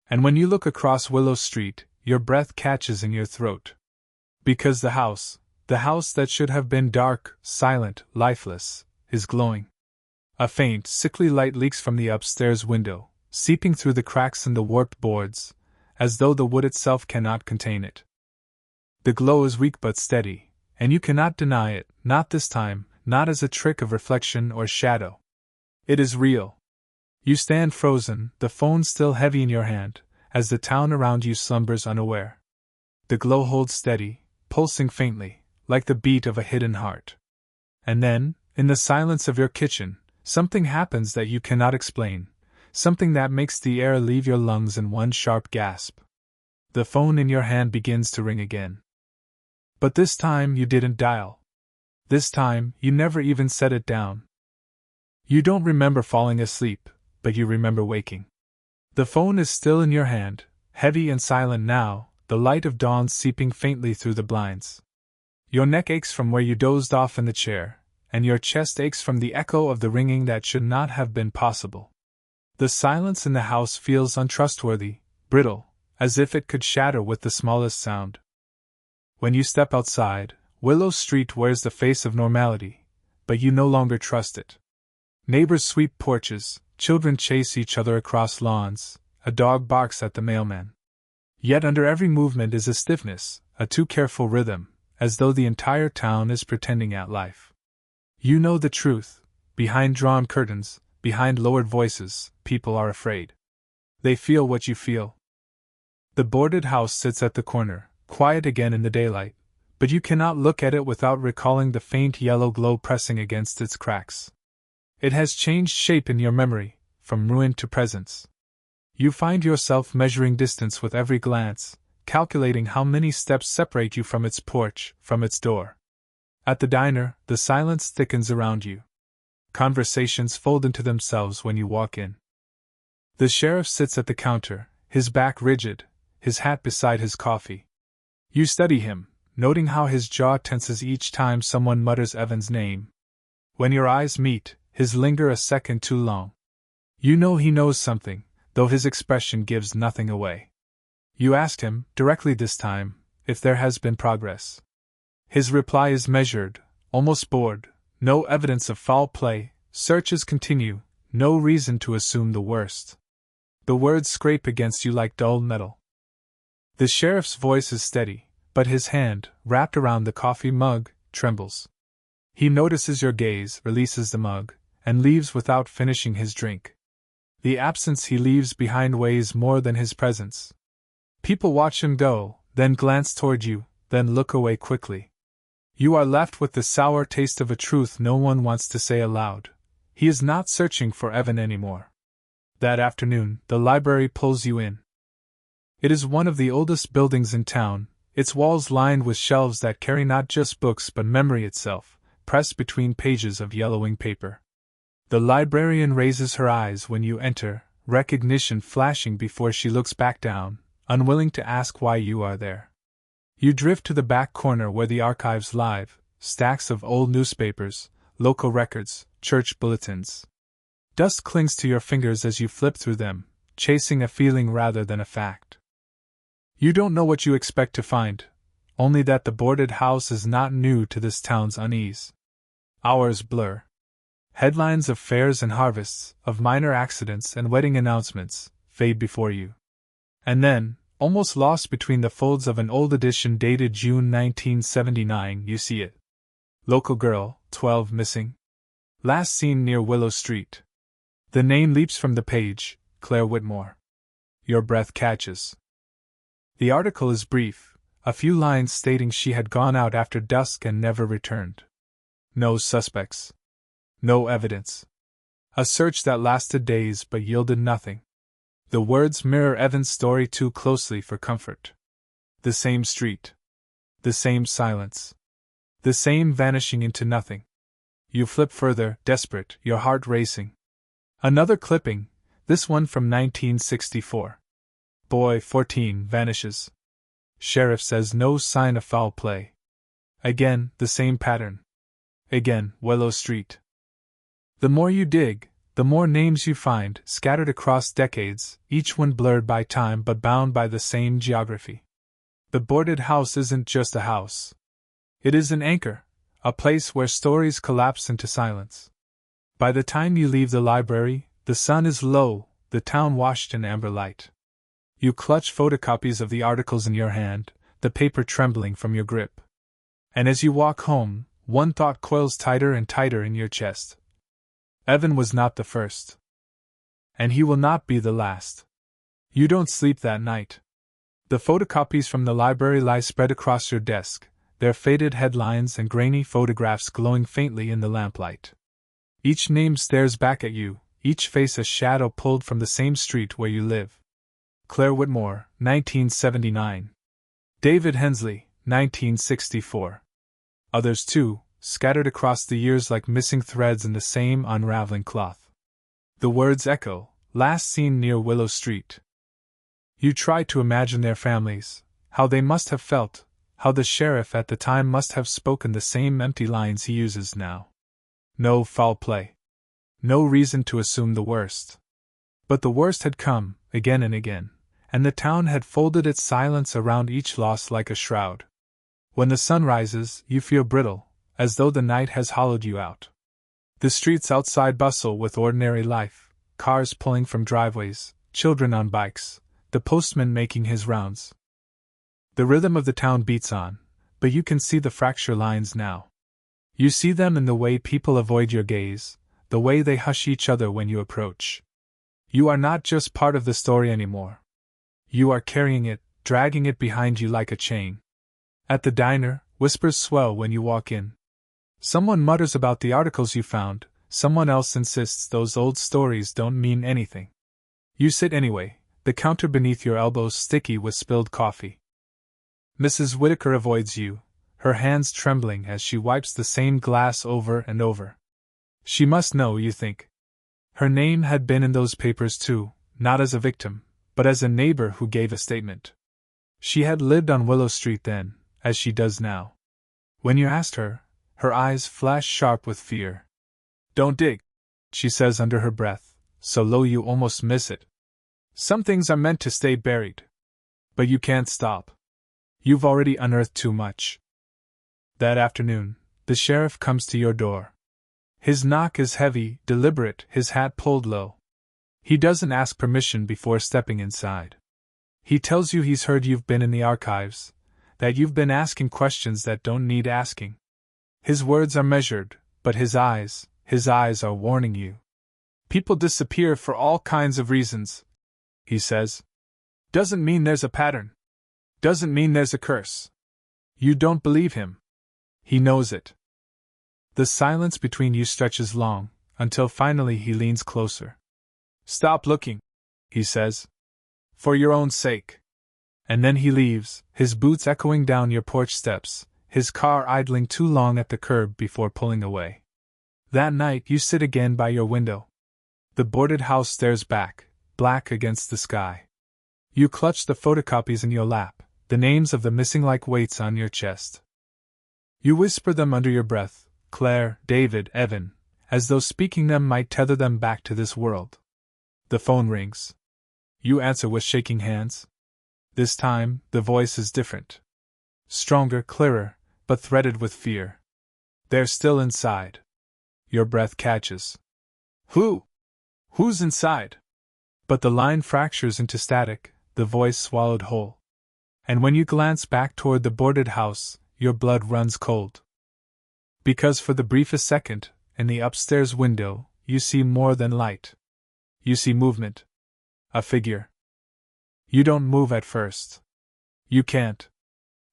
And when you look across Willow Street, your breath catches in your throat. Because the house that should have been dark, silent, lifeless, is glowing. A faint, sickly light leaks from the upstairs window, seeping through the cracks in the warped boards, as though the wood itself cannot contain it. The glow is weak but steady, and you cannot deny it, not this time, not as a trick of reflection or shadow. It is real. You stand frozen, the phone still heavy in your hand, as the town around you slumbers unaware. The glow holds steady, pulsing faintly, like the beat of a hidden heart. And then, in the silence of your kitchen, something happens that you cannot explain, something that makes the air leave your lungs in one sharp gasp. The phone in your hand begins to ring again. But this time you didn't dial. This time, you never even set it down. You don't remember falling asleep, but you remember waking. The phone is still in your hand, heavy and silent now, the light of dawn seeping faintly through the blinds. Your neck aches from where you dozed off in the chair, and your chest aches from the echo of the ringing that should not have been possible. The silence in the house feels untrustworthy, brittle, as if it could shatter with the smallest sound. When you step outside, Willow Street wears the face of normality, but you no longer trust it. Neighbors sweep porches, children chase each other across lawns, a dog barks at the mailman. Yet under every movement is a stiffness, a too careful rhythm, as though the entire town is pretending at life. You know the truth. Behind drawn curtains, behind lowered voices, people are afraid. They feel what you feel. The boarded house sits at the corner, quiet again in the daylight, but you cannot look at it without recalling the faint yellow glow pressing against its cracks. It has changed shape in your memory, from ruin to presence. You find yourself measuring distance with every glance, calculating how many steps separate you from its porch, from its door. At the diner, the silence thickens around you. Conversations fold into themselves when you walk in. The sheriff sits at the counter, his back rigid, his hat beside his coffee. You study him, noting how his jaw tenses each time someone mutters Evan's name. When your eyes meet, his linger a second too long. You know he knows something, though his expression gives nothing away. You asked him, directly this time, if there has been progress. His reply is measured, almost bored. No evidence of foul play, searches continue, no reason to assume the worst. The words scrape against you like dull metal. The sheriff's voice is steady, but his hand, wrapped around the coffee mug, trembles. He notices your gaze, releases the mug, and leaves without finishing his drink. The absence he leaves behind weighs more than his presence. People watch him go, then glance toward you, then look away quickly. You are left with the sour taste of a truth no one wants to say aloud. He is not searching for Evan anymore. That afternoon, the library pulls you in. It is one of the oldest buildings in town, its walls lined with shelves that carry not just books but memory itself, pressed between pages of yellowing paper. The librarian raises her eyes when you enter, recognition flashing before she looks back down, unwilling to ask why you are there. You drift to the back corner where the archives lie, stacks of old newspapers, local records, church bulletins. Dust clings to your fingers as you flip through them, chasing a feeling rather than a fact. You don't know what you expect to find, only that the boarded house is not new to this town's unease. Hours blur. Headlines of fairs and harvests, of minor accidents and wedding announcements, fade before you. And then, almost lost between the folds of an old edition dated June 1979, you see it. Local girl, 12 missing. Last seen near Willow Street. The name leaps from the page, Claire Whitmore. Your breath catches. The article is brief, a few lines stating she had gone out after dusk and never returned. No suspects. No evidence. A search that lasted days but yielded nothing. The words mirror Evan's story too closely for comfort. The same street. The same silence. The same vanishing into nothing. You flip further, desperate, your heart racing. Another clipping, this one from 1964. Boy, 14, vanishes. Sheriff says no sign of foul play. Again, the same pattern. Again, Willow Street. The more you dig, the more names you find, scattered across decades, each one blurred by time but bound by the same geography. The boarded house isn't just a house. It is an anchor, a place where stories collapse into silence. By the time you leave the library, the sun is low, the town washed in amber light. You clutch photocopies of the articles in your hand, the paper trembling from your grip. And as you walk home, one thought coils tighter and tighter in your chest. Evan was not the first. And he will not be the last. You don't sleep that night. The photocopies from the library lie spread across your desk, their faded headlines and grainy photographs glowing faintly in the lamplight. Each name stares back at you, each face a shadow pulled from the same street where you live. Claire Whitmore, 1979. David Hensley, 1964. Others too, scattered across the years like missing threads in the same unraveling cloth. The words echo, last seen near Willow Street. You try to imagine their families, how they must have felt, how the sheriff at the time must have spoken the same empty lines he uses now. No foul play. No reason to assume the worst. But the worst had come, again and again, and the town had folded its silence around each loss like a shroud. When the sun rises, you feel brittle, as though the night has hollowed you out. The streets outside bustle with ordinary life, cars pulling from driveways, children on bikes, the postman making his rounds. The rhythm of the town beats on, but you can see the fracture lines now. You see them in the way people avoid your gaze, the way they hush each other when you approach. You are not just part of the story anymore. You are carrying it, dragging it behind you like a chain. At the diner, whispers swell when you walk in. Someone mutters about the articles you found, someone else insists those old stories don't mean anything. You sit anyway, the counter beneath your elbows sticky with spilled coffee. Mrs. Whitaker avoids you, her hands trembling as she wipes the same glass over and over. She must know, you think. Her name had been in those papers too, not as a victim, but as a neighbor who gave a statement. She had lived on Willow Street then, as she does now. When you asked her, her eyes flash sharp with fear. Don't dig, she says under her breath, so low you almost miss it. Some things are meant to stay buried. But you can't stop. You've already unearthed too much. That afternoon, the sheriff comes to your door. His knock is heavy, deliberate, his hat pulled low. He doesn't ask permission before stepping inside. He tells you he's heard you've been in the archives, that you've been asking questions that don't need asking. His words are measured, but his eyes are warning you. People disappear for all kinds of reasons, he says. Doesn't mean there's a pattern. Doesn't mean there's a curse. You don't believe him. He knows it. The silence between you stretches long, until finally he leans closer. Stop looking, he says. For your own sake. And then he leaves, his boots echoing down your porch steps, his car idling too long at the curb before pulling away. That night you sit again by your window. The boarded house stares back, black against the sky. You clutch the photocopies in your lap, the names of the missing like weights on your chest. You whisper them under your breath, Claire, David, Evan, as though speaking them might tether them back to this world. The phone rings. You answer with shaking hands. This time, the voice is different. Stronger, clearer, but threaded with fear. They're still inside. Your breath catches. Who? Who's inside? But the line fractures into static, the voice swallowed whole. And when you glance back toward the boarded house, your blood runs cold. Because for the briefest second, in the upstairs window, you see more than light. You see movement. A figure. You don't move at first. You can't.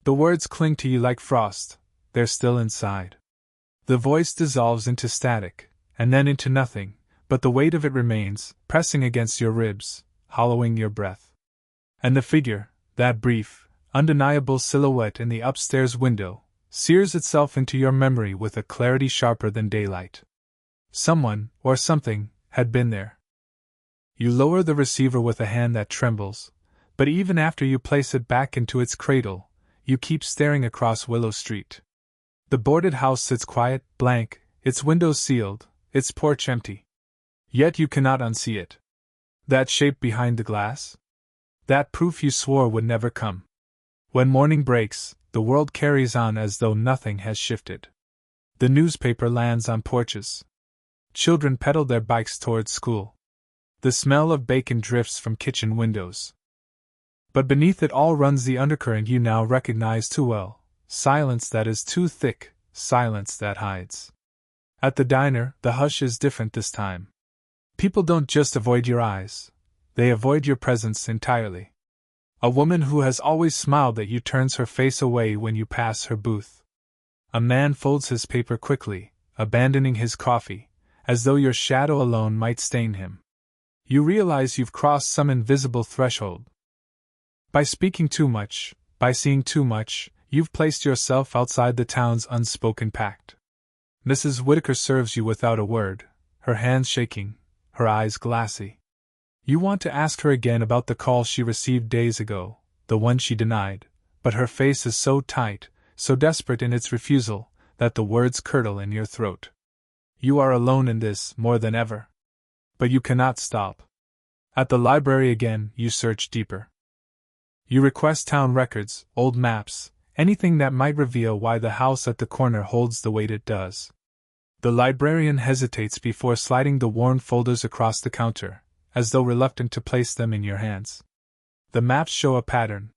The words cling to you like frost, they're still inside. The voice dissolves into static, and then into nothing, but the weight of it remains, pressing against your ribs, hollowing your breath. And the figure, that brief, undeniable silhouette in the upstairs window, sears itself into your memory with a clarity sharper than daylight. Someone, or something, had been there. You lower the receiver with a hand that trembles, but even after you place it back into its cradle, you keep staring across Willow Street. The boarded house sits quiet, blank, its windows sealed, its porch empty. Yet you cannot unsee it. That shape behind the glass? That proof you swore would never come. When morning breaks, the world carries on as though nothing has shifted. The newspaper lands on porches. Children pedal their bikes towards school. The smell of bacon drifts from kitchen windows. But beneath it all runs the undercurrent you now recognize too well, silence that is too thick, silence that hides. At the diner, the hush is different this time. People don't just avoid your eyes, they avoid your presence entirely. A woman who has always smiled at you turns her face away when you pass her booth. A man folds his paper quickly, abandoning his coffee, as though your shadow alone might stain him. You realize you've crossed some invisible threshold. By speaking too much, by seeing too much, you've placed yourself outside the town's unspoken pact. Mrs. Whitaker serves you without a word, her hands shaking, her eyes glassy. You want to ask her again about the call she received days ago, the one she denied, but her face is so tight, so desperate in its refusal, that the words curdle in your throat. You are alone in this more than ever. But you cannot stop. At the library again, you search deeper. You request town records, old maps, anything that might reveal why the house at the corner holds the weight it does. The librarian hesitates before sliding the worn folders across the counter, as though reluctant to place them in your hands. The maps show a pattern.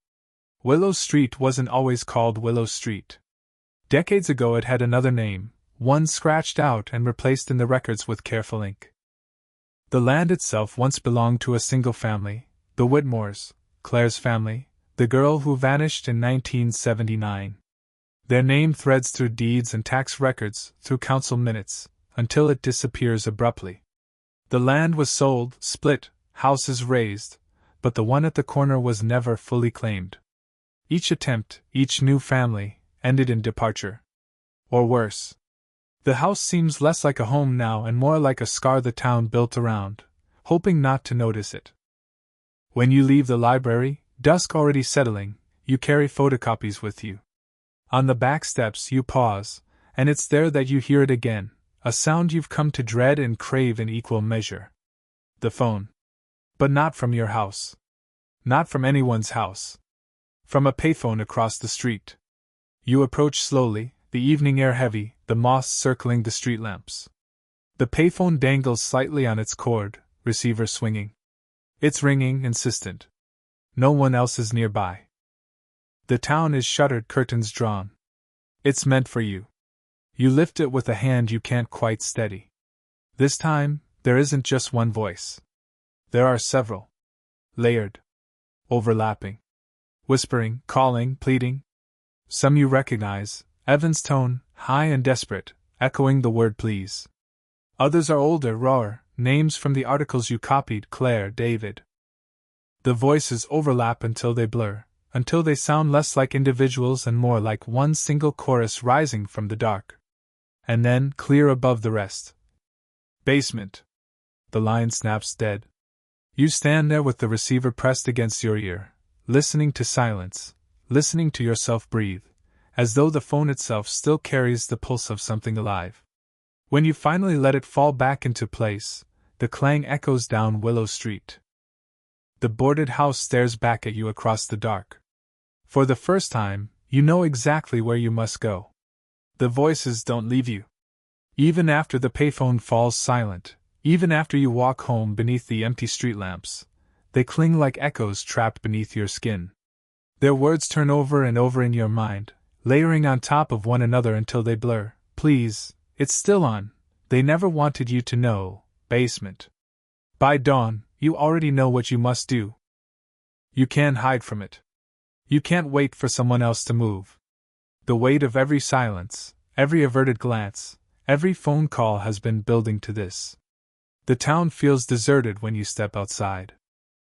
Willow Street wasn't always called Willow Street. Decades ago it had another name, one scratched out and replaced in the records with careful ink. The land itself once belonged to a single family, the Whitmores, Claire's family, the girl who vanished in 1979. Their name threads through deeds and tax records, through council minutes, until it disappears abruptly. The land was sold, split, houses razed, but the one at the corner was never fully claimed. Each attempt, each new family, ended in departure. Or worse. The house seems less like a home now and more like a scar the town built around, hoping not to notice it. When you leave the library, dusk already settling, you carry photocopies with you. On the back steps you pause, and it's there that you hear it again, a sound you've come to dread and crave in equal measure. The phone. But not from your house. Not from anyone's house. From a payphone across the street. You approach slowly, the evening air heavy, the moss circling the street lamps. The payphone dangles slightly on its cord, receiver swinging. It's ringing, insistent. No one else is nearby. The town is shuttered, curtains drawn. It's meant for you. You lift it with a hand you can't quite steady. This time, there isn't just one voice. There are several. Layered. Overlapping. Whispering, calling, pleading. Some you recognize, Evan's tone, high and desperate, echoing the word please. Others are older, rawer, names from the articles you copied, Claire, David. The voices overlap until they blur, until they sound less like individuals and more like one single chorus rising from the dark. And then, clear above the rest. Basement. The line snaps dead. You stand there with the receiver pressed against your ear, listening to silence, listening to yourself breathe, as though the phone itself still carries the pulse of something alive. When you finally let it fall back into place, the clang echoes down Willow Street. The boarded house stares back at you across the dark. For the first time, you know exactly where you must go. The voices don't leave you. Even after the payphone falls silent, even after you walk home beneath the empty street lamps, they cling like echoes trapped beneath your skin. Their words turn over and over in your mind, layering on top of one another until they blur. Please, it's still on. They never wanted you to know. Basement. By dawn, you already know what you must do. You can't hide from it. You can't wait for someone else to move. The weight of every silence, every averted glance, every phone call has been building to this. The town feels deserted when you step outside.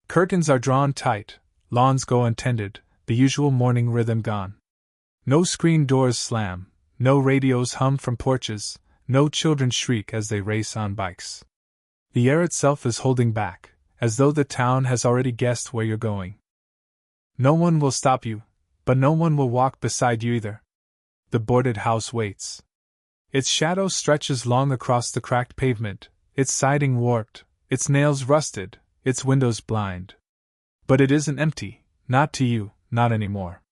Curtains are drawn tight, lawns go untended, the usual morning rhythm gone. No screen doors slam, no radios hum from porches, no children shriek as they race on bikes. The air itself is holding back, as though the town has already guessed where you're going. No one will stop you, but no one will walk beside you either. The boarded house waits. Its shadow stretches long across the cracked pavement, its siding warped, its nails rusted, its windows blind. But it isn't empty, not to you, not anymore.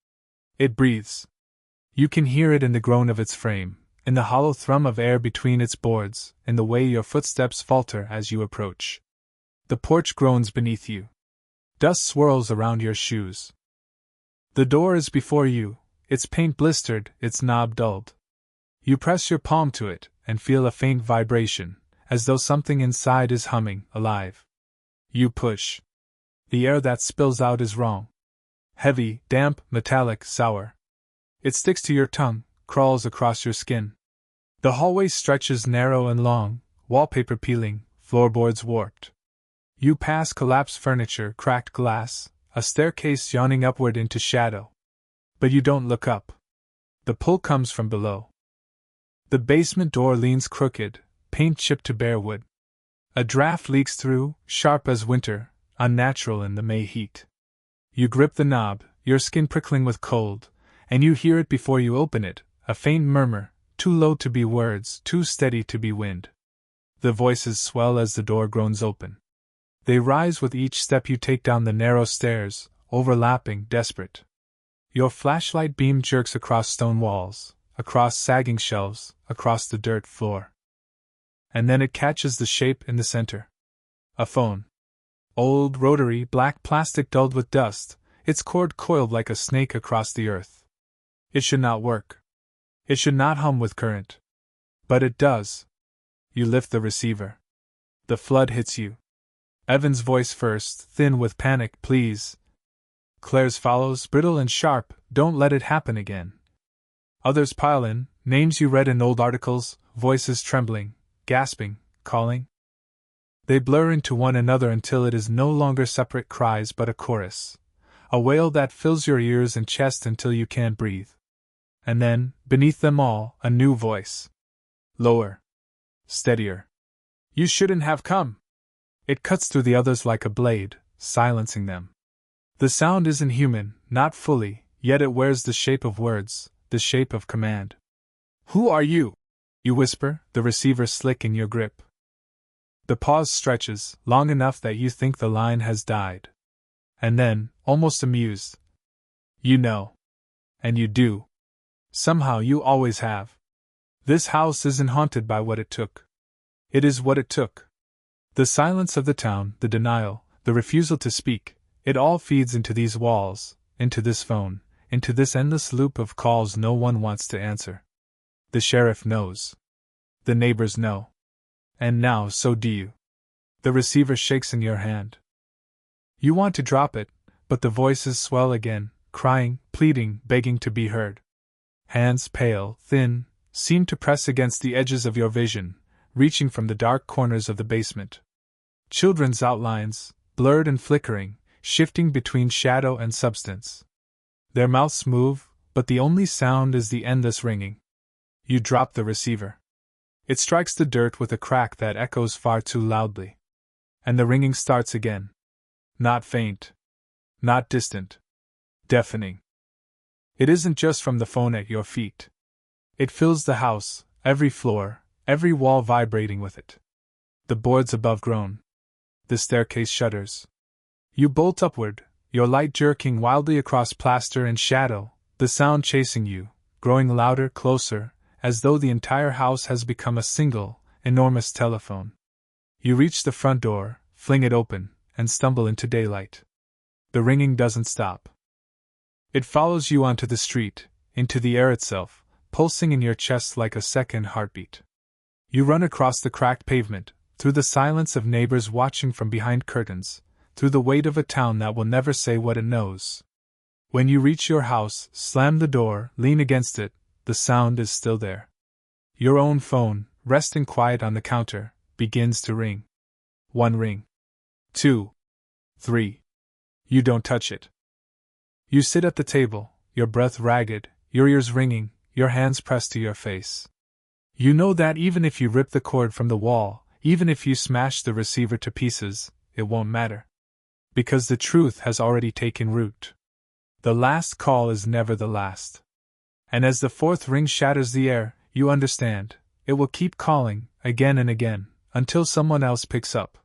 It breathes. You can hear it in the groan of its frame, in the hollow thrum of air between its boards, in the way your footsteps falter as you approach. The porch groans beneath you. Dust swirls around your shoes. The door is before you, its paint blistered, its knob dulled. You press your palm to it, and feel a faint vibration, as though something inside is humming, alive. You push. The air that spills out is wrong. Heavy, damp, metallic, sour. It sticks to your tongue, crawls across your skin. The hallway stretches narrow and long, wallpaper peeling, floorboards warped. You pass collapsed furniture, cracked glass, a staircase yawning upward into shadow. But you don't look up. The pull comes from below. The basement door leans crooked, paint chipped to bare wood. A draft leaks through, sharp as winter, unnatural in the May heat. You grip the knob, your skin prickling with cold, and you hear it before you open it, a faint murmur, too low to be words, too steady to be wind. The voices swell as the door groans open. They rise with each step you take down the narrow stairs, overlapping, desperate. Your flashlight beam jerks across stone walls, across sagging shelves, across the dirt floor. And then it catches the shape in the center. A phone. Old, rotary, black plastic dulled with dust, its cord coiled like a snake across the earth. It should not work. It should not hum with current. But it does. You lift the receiver. The flood hits you. Evan's voice first, thin with panic, please. Claire's follows, brittle and sharp, don't let it happen again. Others pile in, names you read in old articles, voices trembling, gasping, calling. They blur into one another until it is no longer separate cries but a chorus. A wail that fills your ears and chest until you can't breathe. And then, beneath them all, a new voice. Lower. Steadier. You shouldn't have come. It cuts through the others like a blade, silencing them. The sound isn't human, not fully, yet it wears the shape of words, the shape of command. Who are you? You whisper, the receiver slick in your grip. The pause stretches, long enough that you think the line has died. And then, almost amused. You know. And you do. Somehow you always have. This house isn't haunted by what it took. It is what it took. The silence of the town, the denial, the refusal to speak, it all feeds into these walls, into this phone, into this endless loop of calls no one wants to answer. The sheriff knows. The neighbors know. And now so do you. The receiver shakes in your hand. You want to drop it, but the voices swell again, crying, pleading, begging to be heard. Hands pale, thin, seem to press against the edges of your vision, reaching from the dark corners of the basement. Children's outlines, blurred and flickering, shifting between shadow and substance. Their mouths move, but the only sound is the endless ringing. You drop the receiver. It strikes the dirt with a crack that echoes far too loudly. And the ringing starts again. Not faint. Not distant. Deafening. It isn't just from the phone at your feet. It fills the house, every floor, every wall vibrating with it. The boards above groan. The staircase shudders. You bolt upward, your light jerking wildly across plaster and shadow, the sound chasing you, growing louder, closer, as though the entire house has become a single, enormous telephone. You reach the front door, fling it open, and stumble into daylight. The ringing doesn't stop. It follows you onto the street, into the air itself, pulsing in your chest like a second heartbeat. You run across the cracked pavement, through the silence of neighbors watching from behind curtains, through the weight of a town that will never say what it knows. When you reach your house, slam the door, lean against it, the sound is still there. Your own phone, resting quiet on the counter, begins to ring. 1 ring. 2. 3. You don't touch it. You sit at the table, your breath ragged, your ears ringing, your hands pressed to your face. You know that even if you rip the cord from the wall, even if you smash the receiver to pieces, it won't matter. Because the truth has already taken root. The last call is never the last. And as the 4th ring shatters the air, you understand, it will keep calling, again and again, until someone else picks up.